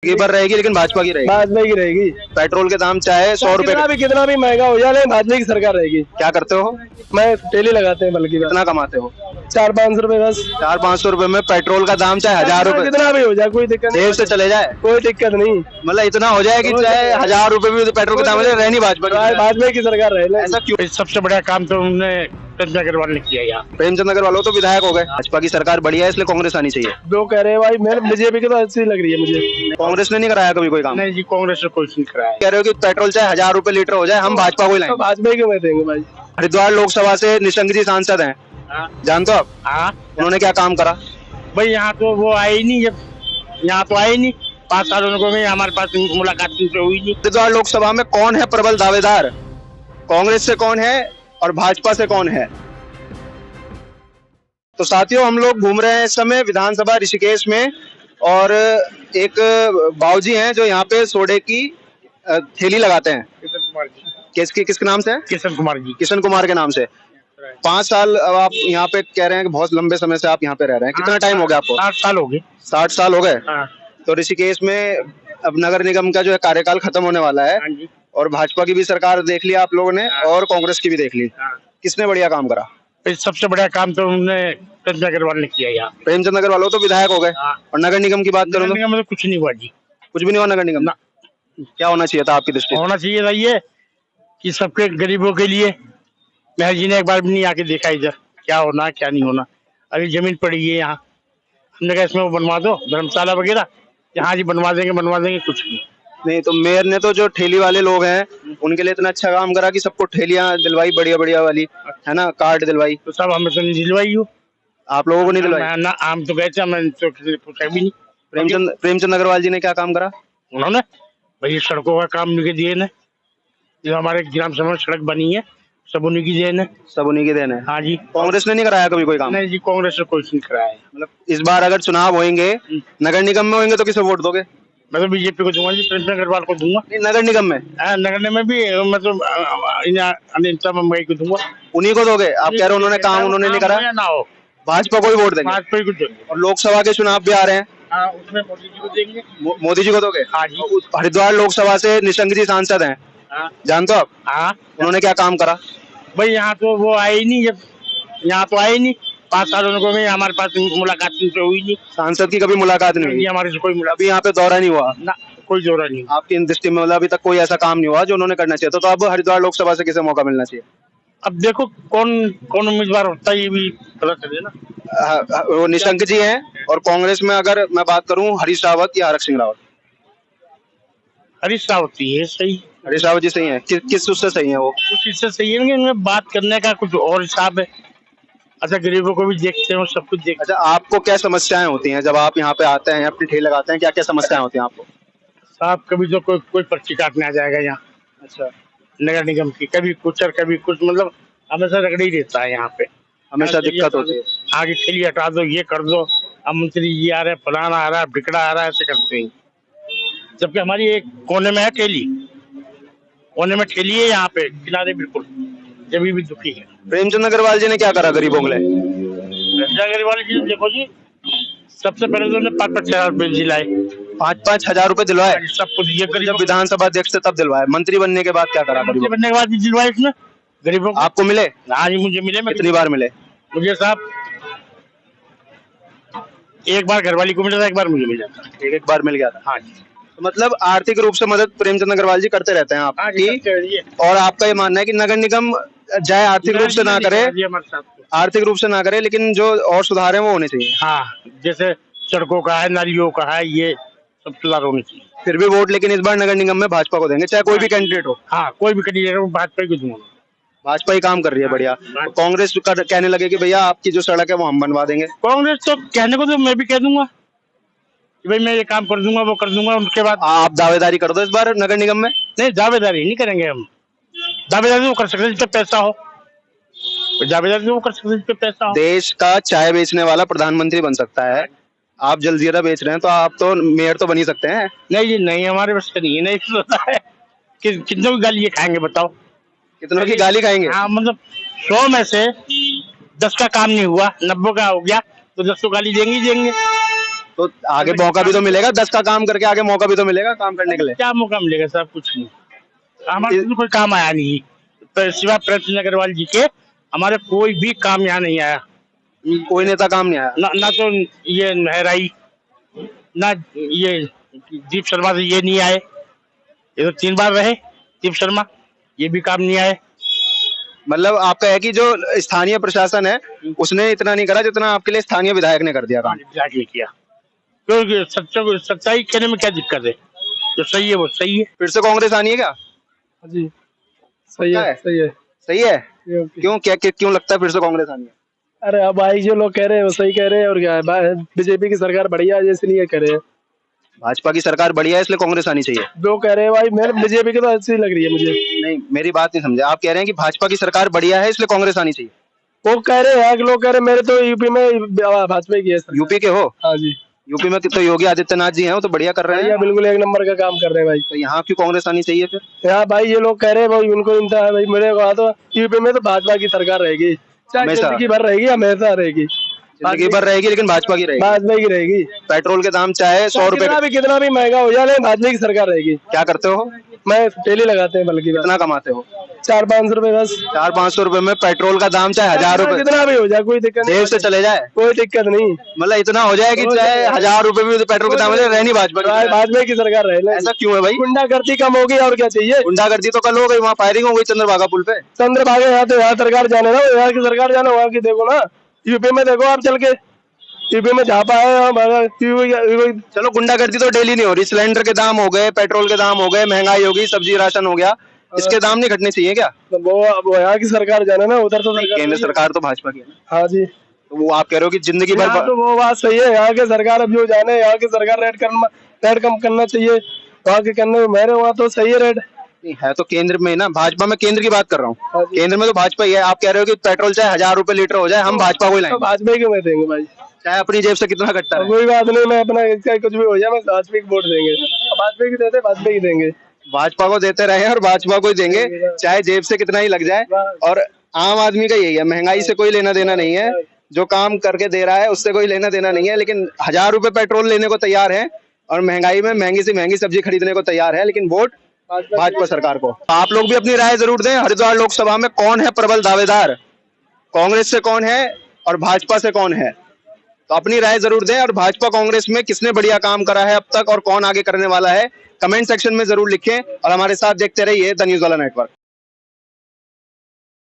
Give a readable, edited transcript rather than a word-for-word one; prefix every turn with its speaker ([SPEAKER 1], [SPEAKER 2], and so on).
[SPEAKER 1] की पर रहेगी लेकिन भाजपा की रहेगी।
[SPEAKER 2] भाजपा की रहेगी।
[SPEAKER 1] पेट्रोल के दाम चाहे 100 रुपए
[SPEAKER 2] कितना भी महंगा हो जाए लेकिन भाजपा की सरकार रहेगी।
[SPEAKER 1] क्या करते हो?
[SPEAKER 2] मैं ठेली लगाते हैं बल्कि
[SPEAKER 1] कितना कमाते हो?
[SPEAKER 2] 400-500 रुपए बस।
[SPEAKER 1] 400-500 रुपए में पेट्रोल का दाम चाहे 1000 रुपए
[SPEAKER 2] कितना भी हो जाए कोई दिक्कत
[SPEAKER 1] जेब से चले जाए,
[SPEAKER 2] कोई दिक्कत नहीं।
[SPEAKER 1] मतलब इतना हो जाए कि चाहे 1000 रुपए भी पेट्रोल के दाम है, रहनी भाजपा की।
[SPEAKER 2] भाजपा की सरकार रहे।
[SPEAKER 1] ऐसा क्यों?
[SPEAKER 3] सबसे बड़ा काम तो उन्होंने प्रेमचंद अग्रवाल ने किया यार।
[SPEAKER 1] प्रेमचंद अग्रवाल वो तो विधायक हो गए। भाजपा की सरकार बढ़िया है इसलिए कांग्रेस आनी चाहिए।
[SPEAKER 2] जो कह रहे हैं भाई मेरे बीजेपी की तो अच्छी लग रही है मुझे।
[SPEAKER 1] कांग्रेस ने नहीं कराया कभी कोई काम?
[SPEAKER 3] नहीं जी, कांग्रेस ने कुछ नहीं कराया।
[SPEAKER 1] कह रहे हो कि पेट्रोल चाहे 1000 रुपए लीटर हो जाए हम भाजपा को ही लाएंगे।
[SPEAKER 2] तो भाजपा ही क्यों देंगे भाई।
[SPEAKER 1] हरिद्वार लोकसभा से निशंक जी सांसद हैं, जानते हो आप?
[SPEAKER 3] हाँ
[SPEAKER 1] उन्होंने क्या काम करा?
[SPEAKER 3] भाई यहाँ तो वो आए ही नहीं, जब यहाँ तो आए ही नहीं। 5 साल उनको में हमारे पास मुलाकात उनसे हुई नहीं।
[SPEAKER 1] हरिद्वार लोकसभा में कौन है प्रबल दावेदार? कांग्रेस से कौन है और भाजपा से कौन है? तो साथियों हम लोग घूम रहे हैं इस समय विधानसभा ऋषिकेश में और एक बाबूजी हैं जो यहाँ पे सोडे की ठेली लगाते हैं।
[SPEAKER 3] किशन कुमार जी।
[SPEAKER 1] किसके नाम से?
[SPEAKER 3] किशन कुमार जी।
[SPEAKER 1] किशन कुमार के नाम से। 5 साल अब आप यहाँ पे कह रहे हैं कि बहुत लंबे समय से आप यहाँ पे रह रहे हैं। कितना टाइम हो गया आपको?
[SPEAKER 3] 60 साल हो गए।
[SPEAKER 1] 60 साल हो गए।
[SPEAKER 3] हाँ
[SPEAKER 1] तो ऋषिकेश में अब नगर निगम का जो है कार्यकाल खत्म होने वाला है
[SPEAKER 3] हाँ जी।
[SPEAKER 1] और भाजपा की भी सरकार देख लिया आप लोगों ने और कांग्रेस की भी देख ली।
[SPEAKER 3] हाँ।
[SPEAKER 1] किसने बढ़िया काम करा?
[SPEAKER 3] सबसे बड़ा काम तो उन्होंने प्रेमचंद अग्रवाल ने किया यार।
[SPEAKER 1] प्रेमचंद अग्रवाल वो तो विधायक हो गए।
[SPEAKER 3] हाँ।
[SPEAKER 1] और नगर निगम की बात करूँ तो
[SPEAKER 3] तो कुछ नहीं हुआ जी।
[SPEAKER 1] कुछ भी नहीं हुआ नगर निगम
[SPEAKER 3] ना।
[SPEAKER 1] क्या होना चाहिए था आपकी दृष्टि से?
[SPEAKER 3] होना चाहिए था ये कि सबके गरीबों के लिए मेहर जी ने एक बार भी नहीं आके देखा इधर क्या होना क्या नहीं होना। अभी जमीन पड़ी है यहाँ, हमने कहा इसमें वो बनवा दो धर्मशाला वगैरह, यहाँ जी बनवा देंगे कुछ
[SPEAKER 1] नहीं तो मेयर ने तो जो ठेली वाले लोग हैं उनके लिए इतना अच्छा काम करा कि सबको ठेलियां दिलवाई बढ़िया बढ़िया वाली, है ना, कार्ड दिलवाई।
[SPEAKER 3] तो सब हमें तो नहीं दिलवाई हो।
[SPEAKER 1] आप लोगों को नहीं दिलवाई?
[SPEAKER 3] ना आम तो गए थे, हमें तो किसी ने पूछा भी नहीं।
[SPEAKER 1] प्रेमचंद अग्रवाल जी ने क्या काम करा?
[SPEAKER 3] उन्होंने भाई सड़कों का काम उनके दिए ने, जो हमारे ग्राम सभा में सड़क बनी है सब उन्हीं की देन है।
[SPEAKER 1] सब उन्हीं के देन है।
[SPEAKER 3] हाँ जी।
[SPEAKER 1] कांग्रेस ने नहीं कराया कभी कोई काम?
[SPEAKER 3] नहीं जी, कांग्रेस ने कुछ नहीं कराया है।
[SPEAKER 1] मतलब इस बार अगर चुनाव होंगे नगर निगम में होंगे तो किसे वोट दोगे?
[SPEAKER 3] मैं तो बीजेपी को दूंगा जी, प्रेमचंद अग्रवाल को दूंगा।
[SPEAKER 1] नगर निगम में?
[SPEAKER 3] नगर निगम में भी मतलब अनिता मुंबई को दूंगा।
[SPEAKER 1] उन्हीं को दोगे? आप कह रहे हो उन्होंने काम उन्होंने नहीं करा?
[SPEAKER 3] ना हो
[SPEAKER 1] भाजपा को ही वोट देंगे?
[SPEAKER 3] भाजपा को देंगे।
[SPEAKER 1] और लोकसभा के चुनाव भी आ रहे हैं,
[SPEAKER 3] उसमें मोदी जी को देंगे।
[SPEAKER 1] मोदी जी को दोगे?
[SPEAKER 3] हाँ जी।
[SPEAKER 1] हरिद्वार लोकसभा से निशंक जी सांसद हैं, जानते हो आप?
[SPEAKER 3] हाँ
[SPEAKER 1] उन्होंने क्या काम करा?
[SPEAKER 3] भाई यहाँ तो वो आए ही नहीं, जब यहाँ तो आए ही नहीं। 5 साल उनको में हमारे पास मुलाकात उनसे हुई नहीं।
[SPEAKER 1] सांसद की कभी मुलाकात नहीं हुई?
[SPEAKER 3] हमारे से कोई मुलाकात
[SPEAKER 1] अभी यहाँ पे दौरा नहीं हुआ
[SPEAKER 3] ना, कोई दौरा नहीं।
[SPEAKER 1] आपकी दृष्टि में? मतलब अभी तक कोई ऐसा काम नहीं हुआ जो उन्होंने करना चाहिए तो अब हरिद्वार लोकसभा से किसे मौका मिलना चाहिए?
[SPEAKER 3] अब देखो कौन कौन उम्मीदवार होता है ये भी पता चले ना।
[SPEAKER 1] वो निशंक जी हैं और कांग्रेस में अगर मैं बात करूं हरीश रावत या आरक सिंह रावत?
[SPEAKER 3] हरीश रावत ही है सही।
[SPEAKER 1] हरीश रावत जी सही है। किस उससे सही है वो?
[SPEAKER 3] कुछ इससे सही है, उनमें बात करने का कुछ और हिसाब है। अच्छा गरीबों को भी देखते हैं, सब कुछ देखते
[SPEAKER 1] अच्छा आपको क्या समस्याएं होती हैं जब आप यहाँ पे आते हैं अपनी ठेले लगाते हैं? क्या क्या समस्याएं होती हैं आपको?
[SPEAKER 3] साहब कभी तो कोई पर्ची काटने आ जाएगा यहाँ।
[SPEAKER 1] अच्छा।
[SPEAKER 3] नगर निगम की कभी कुछ और कभी कुछ, मतलब हमेशा रगड़ ही रहता है यहाँ पे।
[SPEAKER 1] हमेशा दिक्कत होती है।
[SPEAKER 3] आगे ठेली हटा दो, ये कर दो, अब मंत्री जी आ रहे हैं, फलाना आ रहा है, बिकड़ा आ रहा है, ऐसे करते हैं। जबकि हमारी एक कोने में है ठेली, कोने में ठेली है यहाँ पे किनारे बिल्कुल, जब भी दुखी है।
[SPEAKER 1] प्रेमचंद अग्रवाल जी ने क्या करा गरीबों के लिए?
[SPEAKER 3] प्रेमचंद अग्रवाल जी देखो जी, सबसे पहले तो उन्होंने 5-5 हजार रुपए दिलाए।
[SPEAKER 1] 5-5 हजार रुपए दिलवाए?
[SPEAKER 3] सब कुछ ये
[SPEAKER 1] जब विधानसभा अध्यक्ष थे तब दिलवाए? मंत्री बनने के बाद क्या करा गरीबों?
[SPEAKER 3] बनने के बाद भी दिलवाए इसने गरीबों को।
[SPEAKER 1] आपको मिले?
[SPEAKER 3] हाँ जी मुझे मिले।
[SPEAKER 1] कितनी बार मिले?
[SPEAKER 3] मुझे साहब एक बार घरवाली को मिला था, एक बार मुझे मिला था।
[SPEAKER 1] एक बार मिल गया था?
[SPEAKER 3] हाँ जी।
[SPEAKER 1] तो मतलब आर्थिक रूप से मदद प्रेमचंद अग्रवाल जी करते रहते हैं आपकी। और आपका ये मानना है कि नगर निगम चाहे आर्थिक रूप से ना करे, आर्थिक रूप से ना करे, लेकिन जो और सुधार है वो होने चाहिए?
[SPEAKER 3] हाँ, जैसे सड़कों का है, नालियों का है, ये सब सुधार होने चाहिए।
[SPEAKER 1] फिर भी वोट लेकिन इस बार नगर निगम में भाजपा को देंगे चाहे कोई भी कैंडिडेट हो?
[SPEAKER 3] हाँ, कोई भी कैंडिडेट हो भाजपा को दूंगा।
[SPEAKER 1] भाजपा ही काम कर रही है बढ़िया। तो कांग्रेस कहने लगे कि भैया आपकी जो सड़क है वो हम बनवा देंगे।
[SPEAKER 3] कांग्रेस तो कहने को तो मैं भी कह दूंगा कि भाई मैं ये काम कर दूंगा, वो कर दूंगा। उसके बाद
[SPEAKER 1] आप दावेदारी कर दो इस बार नगर निगम में।
[SPEAKER 3] नहीं, दावेदारी नहीं करेंगे हम। दावेदारी वो कर सकते जिस पे पैसा हो, दावेदारी वो कर सकते जिस पे पैसा हो।
[SPEAKER 1] देश का चाय बेचने वाला प्रधानमंत्री बन सकता है। आप जलजीरा बेच रहे हैं तो आप तो मेयर तो बन ही सकते हैं।
[SPEAKER 3] नहीं जी नहीं, हमारे बस का नहीं है। नहीं सोचा है कि कितनों की गाली ये खाएंगे बताओ?
[SPEAKER 1] कितनों की गाली खाएंगे?
[SPEAKER 3] हाँ, मतलब 100 में से 10 का काम नहीं हुआ, 90 का हो गया तो 10 तो गाली देंगे ही देंगे।
[SPEAKER 1] तो आगे मौका भी तो मिलेगा, 10 का काम करके आगे मौका भी तो मिलेगा काम करने के लिए।
[SPEAKER 3] क्या मौका मिलेगा सर, कुछ नहीं। हमारे तो कोई काम आया नहीं, तो सिवा प्रेम चंद अग्रवाल जी के हमारे कोई भी काम यहाँ नहीं आया।
[SPEAKER 1] कोई नेता काम नहीं आया।
[SPEAKER 3] ना तो ये महराई, ना ये दीप शर्मा से ये नहीं आए, ये तो 3 बार रहे दीप शर्मा, ये भी काम नहीं आए।
[SPEAKER 1] मतलब आपका है कि जो स्थानीय प्रशासन है उसने इतना नहीं करा जितना आपके लिए स्थानीय विधायक ने कर दिया काम।
[SPEAKER 3] जाके किया, क्योंकि सच्चाई कहने में क्या दिक्कत है, जो सही है वो सही है।
[SPEAKER 1] फिर से कांग्रेस आनी है क्या?
[SPEAKER 2] हाँ जी, सही है, सही है,
[SPEAKER 1] सही है।
[SPEAKER 2] योगी।
[SPEAKER 1] क्यों, क्या क्यों लगता है फिर से कांग्रेस आनी है?
[SPEAKER 2] अरे अब भाई जो लोग कह रहे हैं वो सही कह रहे हैं, और क्या है, बीजेपी की सरकार बढ़िया है इसलिए कह रहे हैं।
[SPEAKER 1] भाजपा की सरकार बढ़िया है इसलिए कांग्रेस आनी चाहिए।
[SPEAKER 2] जो कह रहे हैं भाई, मेरे बीजेपी की तो अच्छी लग रही है मुझे।
[SPEAKER 1] नहीं, मेरी बात नहीं समझे। आप कह रहे हैं कि भाजपा की सरकार बढ़िया है इसलिए कांग्रेस आनी चाहिए।
[SPEAKER 2] वो कह रहे हैं, लोग कह रहे हैं मेरे तो यूपी में भाजपा की है सरकार।
[SPEAKER 1] यूपी के हो?
[SPEAKER 2] हाँ जी,
[SPEAKER 1] यूपी में तो योगी आदित्यनाथ जी हैं, वो तो बढ़िया कर रहे
[SPEAKER 2] भैया
[SPEAKER 1] हैं।
[SPEAKER 2] बिल्कुल 1 नंबर का काम कर रहे हैं भाई।
[SPEAKER 1] तो यहाँ क्यों कांग्रेस आनी चाहिए फिर?
[SPEAKER 2] यहाँ भाई ये लोग कह रहे हैं भाई, उनको चिंता है भाई, मेरे वहाँ तो यूपी में तो भाजपा की सरकार रहेगी, चाहे
[SPEAKER 1] हमेशा?
[SPEAKER 2] जिंदगी भर रहेगी, हमेशा रहेगी,
[SPEAKER 1] जिंदगी भर रहेगी, लेकिन भाजपा की रहेगी।
[SPEAKER 2] भाजपा की रहेगी।
[SPEAKER 1] पेट्रोल के दाम चाहे 100 रुपए।
[SPEAKER 2] कितना भी महंगा हो जाए, लेकिन भाजपा की सरकार रहेगी।
[SPEAKER 1] क्या करते हो?
[SPEAKER 2] मैं डेली लगाते हैं, बल्कि
[SPEAKER 1] कितना कमाते हो?
[SPEAKER 2] 400-500 रुपए बस।
[SPEAKER 1] 400-500 रुपए में पेट्रोल का दाम चाहे 1000 रुपए,
[SPEAKER 2] कितना भी हो जाए कोई दिक्कत नहीं,
[SPEAKER 1] जेब से चले जाए।
[SPEAKER 2] कोई दिक्कत नहीं।
[SPEAKER 1] मतलब इतना हो जाए कि चाहे 1000 रुपए भी पेट्रोल के दाम है, रहनी भाजपा की।
[SPEAKER 2] भाजपा की सरकार रहे।
[SPEAKER 1] ऐसा क्यों है भाई?
[SPEAKER 2] गुंडागर्दी कम होगी, और क्या चाहिए।
[SPEAKER 1] गुंडागर्दी तो कल हो गई, वहाँ फायरिंग हो गई चंद्रभागा पुल पे।
[SPEAKER 2] चंद्रभागा, यहाँ तो यहाँ सरकार जाने ना, यहाँ की सरकार जाने, वहाँ की देखो ना। यूपी में देखो आप चल के, यूपी में झापा है।
[SPEAKER 1] चलो गुंडागर्दी तो डेली नहीं हो रही, सिलेंडर के दाम हो गए, पेट्रोल के दाम हो गए, महंगाई होगी, सब्जी राशन हो गया, इसके दाम नहीं घटने चाहिए क्या?
[SPEAKER 2] वो यहाँ की सरकार जाने ना, उधर तो सरकार
[SPEAKER 1] केंद्र सरकार तो भाजपा की है ना।
[SPEAKER 2] हाँ जी,
[SPEAKER 1] तो वो आप कह रहे हो कि जिंदगी भर
[SPEAKER 2] यहाँ तो वो बात सही है। यहाँ की सरकार अब जो जाने, यहाँ की सरकार रेट कम करना चाहिए, वहाँ के करने, मेरे वहाँ तो सही है रेट।
[SPEAKER 1] नहीं है तो केंद्र में ना, भाजपा में केंद्र की बात कर रहा
[SPEAKER 2] हाँ
[SPEAKER 1] हूँ।
[SPEAKER 2] जी।
[SPEAKER 1] केंद्र में तो भाजपा ही है। आप कह रहे हो कि पेट्रोल चाहे 1000 रुपए लीटर हो जाए, हम भाजपा को ही
[SPEAKER 2] तो
[SPEAKER 1] लाएंगे,
[SPEAKER 2] भाजपा ही क्यों देंगे भाई,
[SPEAKER 1] चाहे अपनी जेब से कितना कटता है।
[SPEAKER 2] कोई बात नहीं, मैं अपना इसका कुछ भी हो जाए, मैं भाजपा की वोट देंगे, भाजपा की देते, भाजपा की देंगे,
[SPEAKER 1] भाजपा को देते रहे और भाजपा को ही देंगे, चाहे जेब से कितना ही लग जाए। और आम आदमी का यही है, महंगाई से कोई लेना देना नहीं है, जो काम करके दे रहा है उससे कोई लेना देना नहीं है, लेकिन 1000 रुपए पेट्रोल लेने को तैयार है और महंगाई में महंगी से महंगी सब्जी खरीदने को तैयार है, लेकिन वोट भाजपा सरकार को। आप लोग भी अपनी राय जरूर दें। हरिद्वार लोकसभा में कौन है प्रबल दावेदार, कांग्रेस से कौन है और भाजपा से कौन है? तो अपनी राय जरूर दें। और भाजपा कांग्रेस में किसने बढ़िया काम करा है अब तक और कौन आगे करने वाला है, कमेंट सेक्शन में जरूर लिखें। और हमारे साथ देखते रहिए द न्यूज़ वाला नेटवर्क।